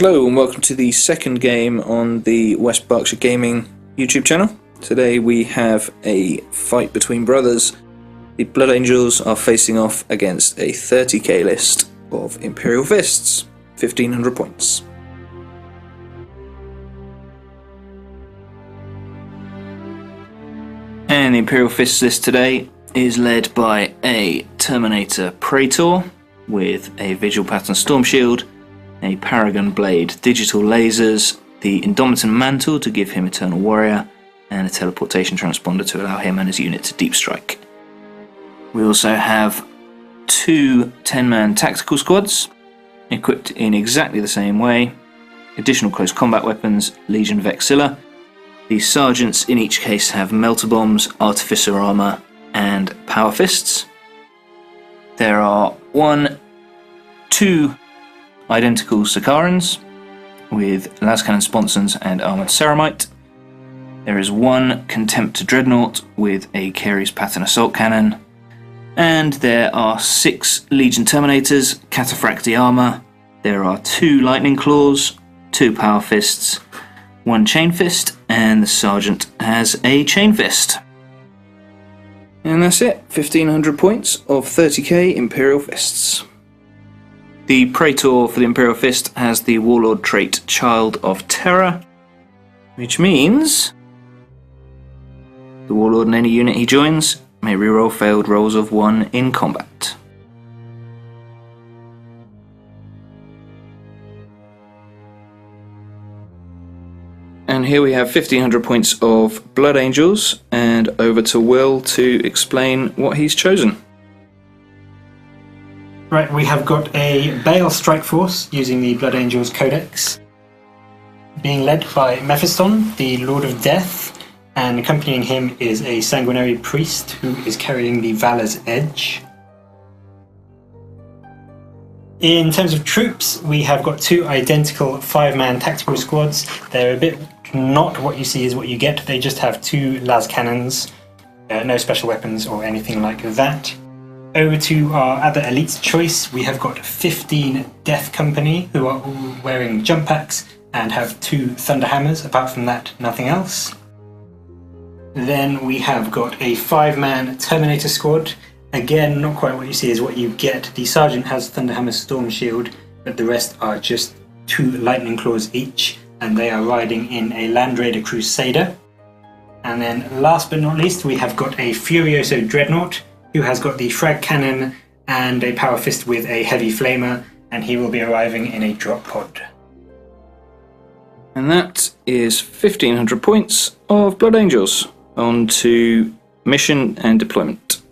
Hello and welcome to the second game on the West Berkshire Gaming YouTube channel. Today we have a fight between brothers. The Blood Angels are facing off against a 30k list of Imperial Fists, 1500 points. And the Imperial Fists list today is led by a Terminator Praetor with a Visual Pattern Storm Shield, a Paragon Blade Digital Lasers, the Indomitan Mantle to give him Eternal Warrior, and a Teleportation Transponder to allow him and his unit to deep strike. We also have two 10-man tactical squads, equipped in exactly the same way, additional close combat weapons, Legion Vexilla. The sergeants in each case have Melter Bombs, Artificer Armour, and Power Fists. There are two identical Sakarans with Lascannon Sponsons and Armoured Ceramite. There is one Contemptor Dreadnought with a Keres Pattern Assault Cannon. And there are 6 Legion Terminators, Cataphractii Armour. There are 2 Lightning Claws, 2 Power Fists, 1 Chain Fist, and the Sergeant has a Chain Fist. And that's it, 1500 points of 30k Imperial Fists. The Praetor for the Imperial Fist has the Warlord trait Child of Terror, which means the Warlord in any unit he joins may reroll failed rolls of 1 in combat. And here we have 1500 points of Blood Angels, and over to Will to explain what he's chosen. Right, we have got a Bale Strike Force using the Blood Angels Codex, being led by Mephiston, the Lord of Death, and accompanying him is a Sanguinary Priest who is carrying the Valor's Edge. In terms of troops, we have got 2 identical 5-man tactical squads. They're a bit not what you see is what you get. They just have 2 las cannons, no special weapons or anything like that. Over to our other elite's choice, we have got 15 Death Company who are all wearing jump packs and have 2 Thunder Hammers. Apart from that, nothing else. Then we have got a 5-man Terminator squad. Again, not quite what you see is what you get. The Sergeant has Thunderhammer Storm Shield, but the rest are just 2 Lightning Claws each, and they are riding in a Land Raider Crusader. And then last but not least, we have got a Furioso Dreadnought, who has got the Frag Cannon and a Power Fist with a Heavy Flamer, and he will be arriving in a drop pod. And that is 1500 points of Blood Angels. On to mission and deployment.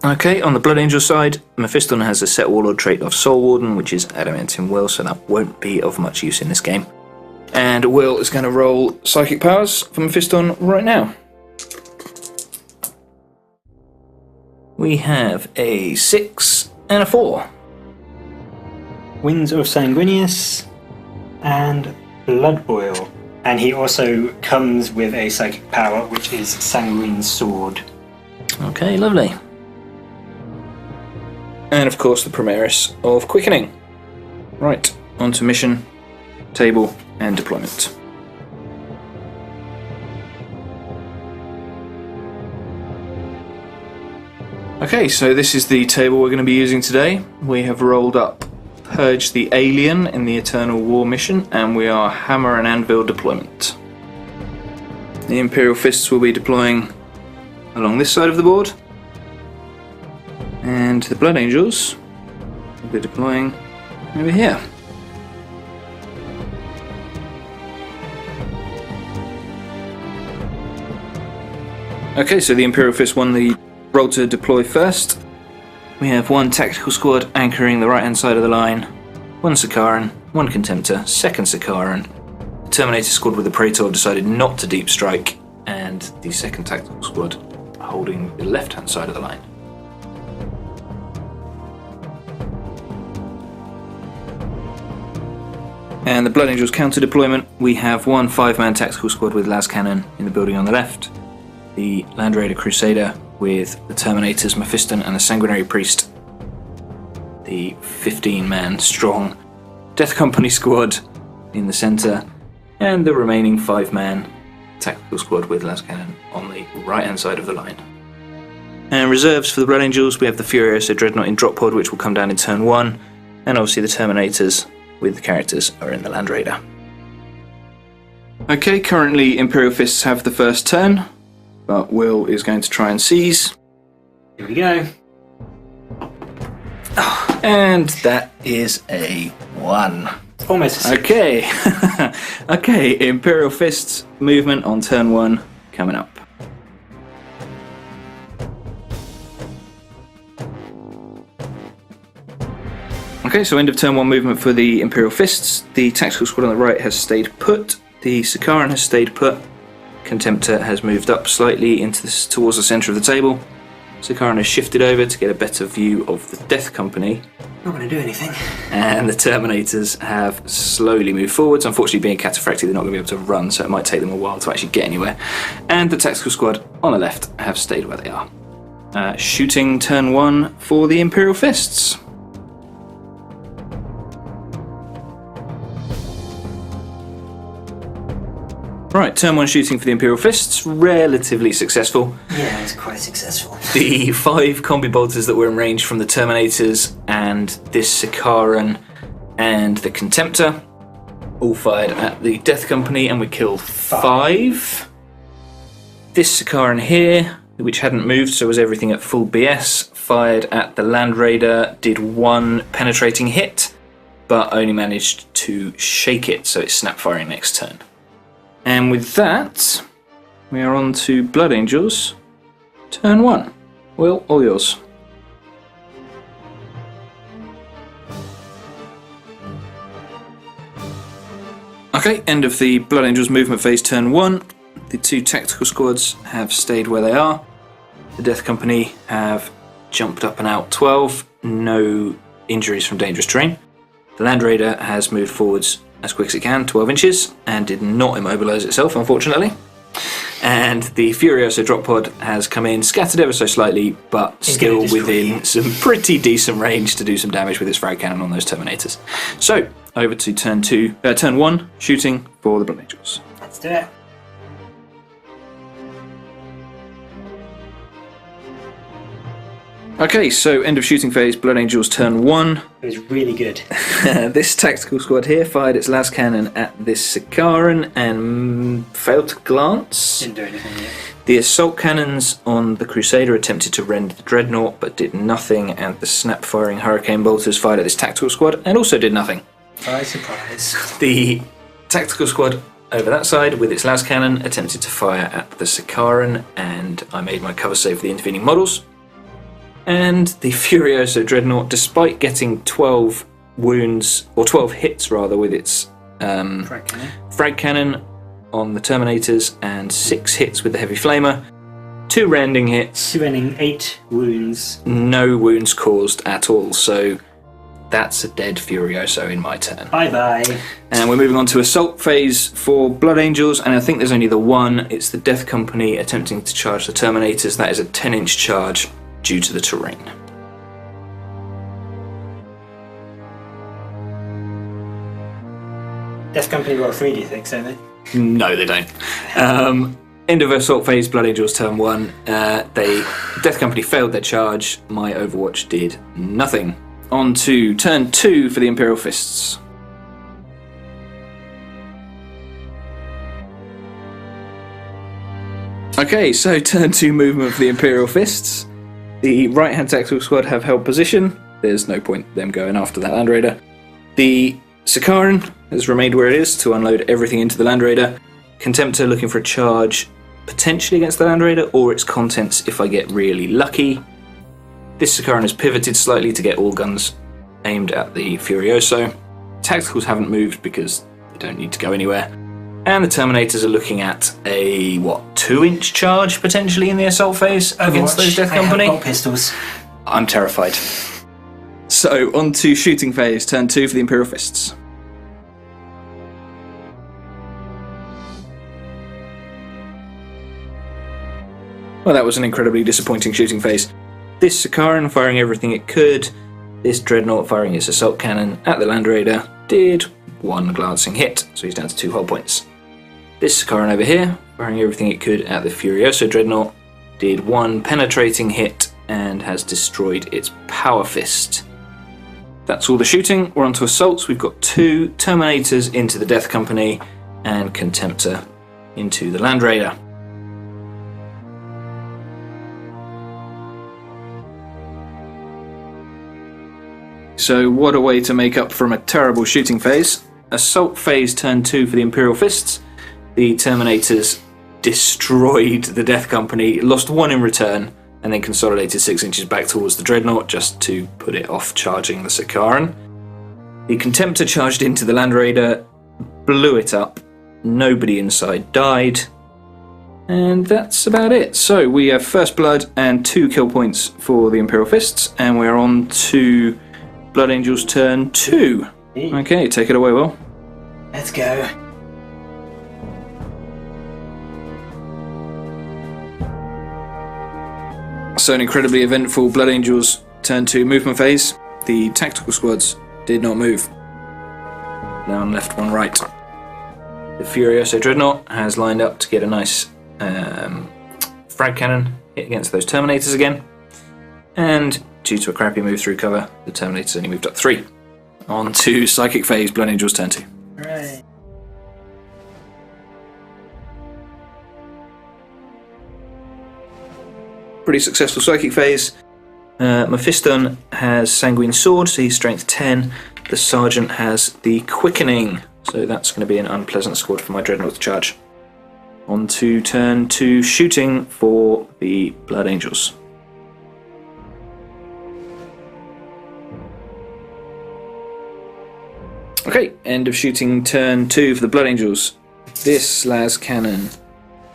Okay, on the Blood Angel side, Mephiston has a set Warlord trait of Soul Warden, which is Adamantium Will, so that won't be of much use in this game. And Will is going to roll Psychic Powers for Mephiston right now. We have a 6 and a 4. Winds of Sanguinius and Blood Boil. And he also comes with a psychic power, which is Sanguine Sword. Okay, lovely. And of course the Primaris of Quickening. Right, on to mission, table, and deployment. Okay, so this is the table we're going to be using today. We have rolled up Purge the Alien in the Eternal War mission, and we are Hammer and Anvil deployment. The Imperial Fists will be deploying along this side of the board, and the Blood Angels will be deploying over here. Okay, so the Imperial Fist won the roll to deploy first. We have 1 tactical squad anchoring the right hand side of the line, 1 Sakaran, 1 Contemptor, 2nd Sakaran. The Terminator squad with the Praetor decided not to deep strike, and the 2nd tactical squad holding the left hand side of the line. And the Blood Angels counter deployment, we have 1 5-man tactical squad with las cannon in the building on the left, the Land Raider Crusader with the Terminators, Mephiston, and the Sanguinary Priest, the 15-man strong Death Company squad in the centre, and the remaining 5-man tactical squad with las cannon on the right-hand side of the line. And reserves for the Blood Angels, we have the Furioso Dreadnought in drop pod, which will come down in turn 1, and obviously the Terminators with the characters are in the Land Raider. Okay, currently Imperial Fists have the first turn, but Will is going to try and seize. Here we go. Oh, and that is a 1. Almost a 6. Okay, okay, Imperial Fists movement on turn 1 coming up. Okay, so end of turn 1 movement for the Imperial Fists. The tactical squad on the right has stayed put. The Sakaran has stayed put. Contemptor has moved up slightly towards the centre of the table. Sakaran has shifted over to get a better view of the Death Company. Not going to do anything. And the Terminators have slowly moved forwards. Unfortunately, being cataphractic, they're not going to be able to run, so it might take them a while to actually get anywhere. And the tactical squad on the left have stayed where they are. Shooting turn 1 for the Imperial Fists. Right, turn 1 shooting for the Imperial Fists, relatively successful. Yeah, it's quite successful. The 5 combi bolters that were in range from the Terminators and this Sakaran and the Contemptor all fired at the Death Company, and we killed 5. This Sakaran here, which hadn't moved, so was everything at full BS, fired at the Land Raider, did 1 penetrating hit, but only managed to shake it, so it's snap firing next turn. And with that, we are on to Blood Angels, turn 1. Will, all yours. Okay, end of the Blood Angels movement phase, turn 1. The 2 tactical squads have stayed where they are. The Death Company have jumped up and out 12, no injuries from dangerous terrain. The Land Raider has moved forwards as quick as it can, 12 inches, and did not immobilise itself, unfortunately. And the Furioso drop pod has come in, scattered ever so slightly, but still within some pretty decent range to do some damage with its frag cannon on those Terminators. So, over to turn 1, shooting for the Blood Angels. Let's do it. Okay, so end of shooting phase, Blood Angels turn 1. It was really good. This tactical squad here fired its las cannon at this Sakaran and failed to glance. Didn't do anything yet. The assault cannons on the Crusader attempted to rend the Dreadnought but did nothing, and the snap-firing Hurricane Bolters fired at this tactical squad and also did nothing. Surprise, surprise. The tactical squad over that side with its las cannon attempted to fire at the Sakaran, and I made my cover save for the intervening models. And the Furioso Dreadnought, despite getting 12 wounds, or 12 hits rather, with its frag cannon on the Terminators and 6 hits with the Heavy Flamer, 2 rending hits. 2 ending, 8 wounds. No wounds caused at all, so that's a dead Furioso in my turn. Bye bye. And we're moving on to assault phase for Blood Angels, and I think there's only the one. It's the Death Company attempting to charge the Terminators. That is a 10-inch charge due to the terrain. Death Company roll 3d6, don't they? No, they don't. End of assault phase, Blood Angels turn 1. Death Company failed their charge. My Overwatch did nothing. On to turn 2 for the Imperial Fists. Okay, so turn 2 movement for the Imperial Fists. The right-hand tactical squad have held position. There's no point them going after that Land Raider. The Sakaran has remained where it is to unload everything into the Land Raider. Contemptor looking for a charge potentially against the Land Raider or its contents if I get really lucky. This Sakaran has pivoted slightly to get all guns aimed at the Furioso. Tacticals haven't moved because they don't need to go anywhere. And the Terminators are looking at a, 2-inch charge potentially in the assault phase against those Death Company? I have got pistols. I'm terrified. So, on to shooting phase, turn 2 for the Imperial Fists. Well, that was an incredibly disappointing shooting phase. This Sakaran firing everything it could, this Dreadnought firing its assault cannon at the Land Raider, did 1 glancing hit, so he's down to 2 hull points. This Sakaran over here, firing everything it could at the Furioso Dreadnought, did 1 penetrating hit and has destroyed its Power Fist. That's all the shooting. We're on to assaults. We've got 2 Terminators into the Death Company and Contemptor into the Land Raider. So what a way to make up from a terrible shooting phase. Assault phase turn 2 for the Imperial Fists. The Terminators destroyed the Death Company, lost 1 in return, and then consolidated 6 inches back towards the Dreadnought just to put it off charging the Sakaran. The Contemptor charged into the Land Raider, blew it up, nobody inside died, and that's about it. So we have first blood and 2 kill points for the Imperial Fists, and we're on to Blood Angels turn 2. Okay, take it away, Will. Let's go. So an incredibly eventful Blood Angels turn 2 movement phase. The tactical squads did not move. Down, left, 1 right. The Furioso Dreadnought has lined up to get a nice frag cannon hit against those Terminators again. And due to a crappy move through cover, the Terminators only moved up 3. On to Psychic phase, Blood Angels turn 2. Right. Pretty successful Psychic phase. Mephiston has Sanguine Sword, so he's strength 10. The Sergeant has the Quickening, so that's going to be an unpleasant squad for my Dreadnought to charge. On to turn 2 shooting for the Blood Angels. Okay, end of shooting turn 2 for the Blood Angels. This las cannon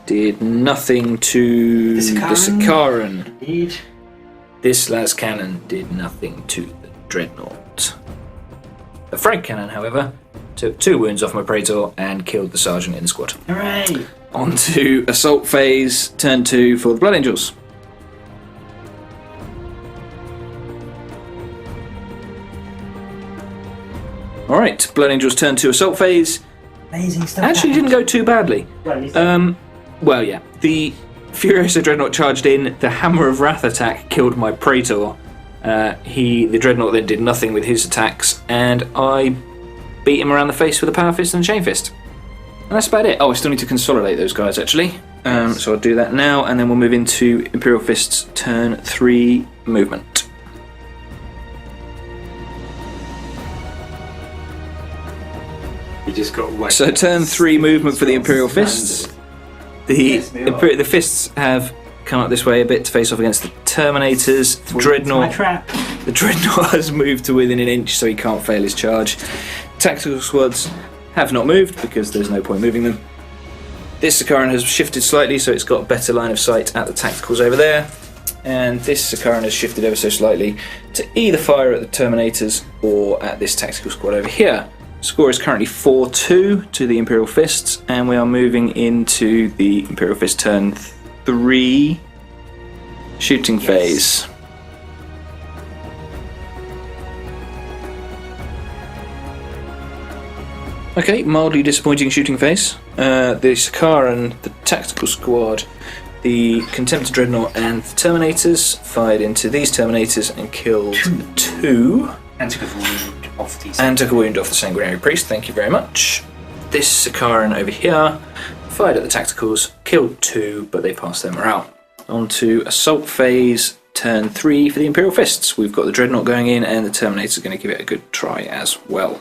did nothing to the Sakaran. Indeed. This las cannon did nothing to the Dreadnought. The frag cannon, however, took 2 wounds off my Praetor and killed the Sergeant in the squad. Hooray! On to assault phase, turn 2 for the Blood Angels. Alright, Blood Angels turn 2 assault phase. Amazing stuff. Actually didn't go too badly. Well, yeah, the Furioso Dreadnought charged in, the Hammer of Wrath attack killed my Praetor. The Dreadnought then did nothing with his attacks, and I beat him around the face with a Power Fist and a Chain Fist. And that's about it. Oh, I still need to consolidate those guys, actually. So I'll do that now, and then we'll move into Imperial Fists turn 3 movement. You just got whacked. So turn 3 movement for the Imperial Fists. The Fists have come up this way a bit to face off against the Terminators. The Dreadnought has moved to within an inch, so he can't fail his charge. Tactical squads have not moved because there's no point moving them. This Sakaran has shifted slightly, so it's got a better line of sight at the tacticals over there. And this Sakaran has shifted ever so slightly to either fire at the Terminators or at this tactical squad over here. Score is currently 4-2 to the Imperial Fists, and we are moving into the Imperial Fist turn 3 shooting phase. Okay, mildly disappointing shooting phase. The Sakaran, the tactical squad, the Contemptor Dreadnought, and the Terminators fired into these Terminators and killed 2. And took a wound off the And took a wound off the Sanguinary Priest, thank you very much. This Sakaran over here fired at the tacticals, killed 2, but they passed their morale. On to assault phase, turn 3 for the Imperial Fists. We've got the Dreadnought going in, and the Terminator's going to give it a good try as well.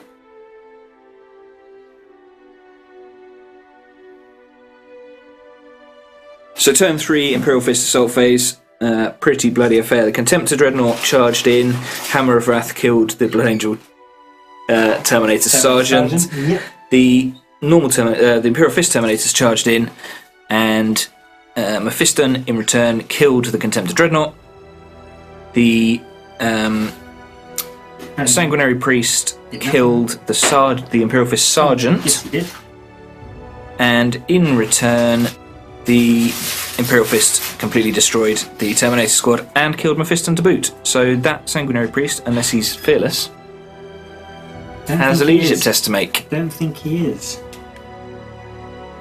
So turn 3, Imperial Fist assault phase. Pretty bloody affair. The Contemptor Dreadnought charged in. Hammer of Wrath killed the Blood Angel Terminator Sergeant. Yep. The the Imperial Fist Terminators charged in, and Mephiston in return killed the Contemptor Dreadnought. The Sanguinary Priest killed the Imperial Fist Sergeant. Yes, he did. And in return, the Imperial Fist completely destroyed the Terminator squad and killed Mephiston to boot. So that Sanguinary Priest, unless he's fearless, has a leadership test to make. Don't think he is.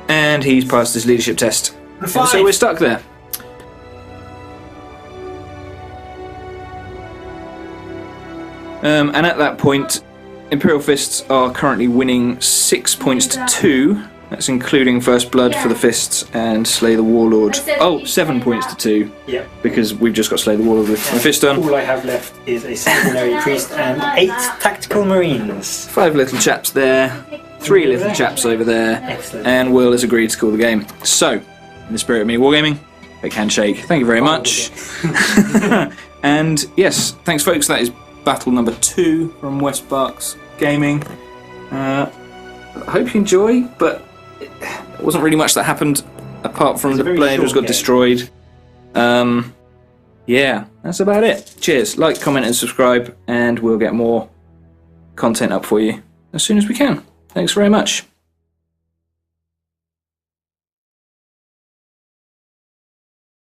And he's passed his leadership test. And so we're stuck there. And at that point, Imperial Fists are currently winning 6 points to 2. That's including First Blood for the Fists and Slay the Warlord. Oh, 7 points to 2. Yeah. Because we've just got Slay the Warlord with my fist done. All I have left is a Sanguinary Priest and 8 Tactical Marines. 5 little chaps there, 3 little chaps over there. Excellent. And Will has agreed to call the game. So, in the spirit of me wargaming, big handshake. Thank you very much. And yes, thanks folks. That is battle number 2 from West Berks Gaming. I hope you enjoy, but there wasn't really much that happened apart from the blade was got destroyed. Yeah, that's about it. Cheers. Like, comment and subscribe, and we'll get more content up for you as soon as we can. Thanks very much.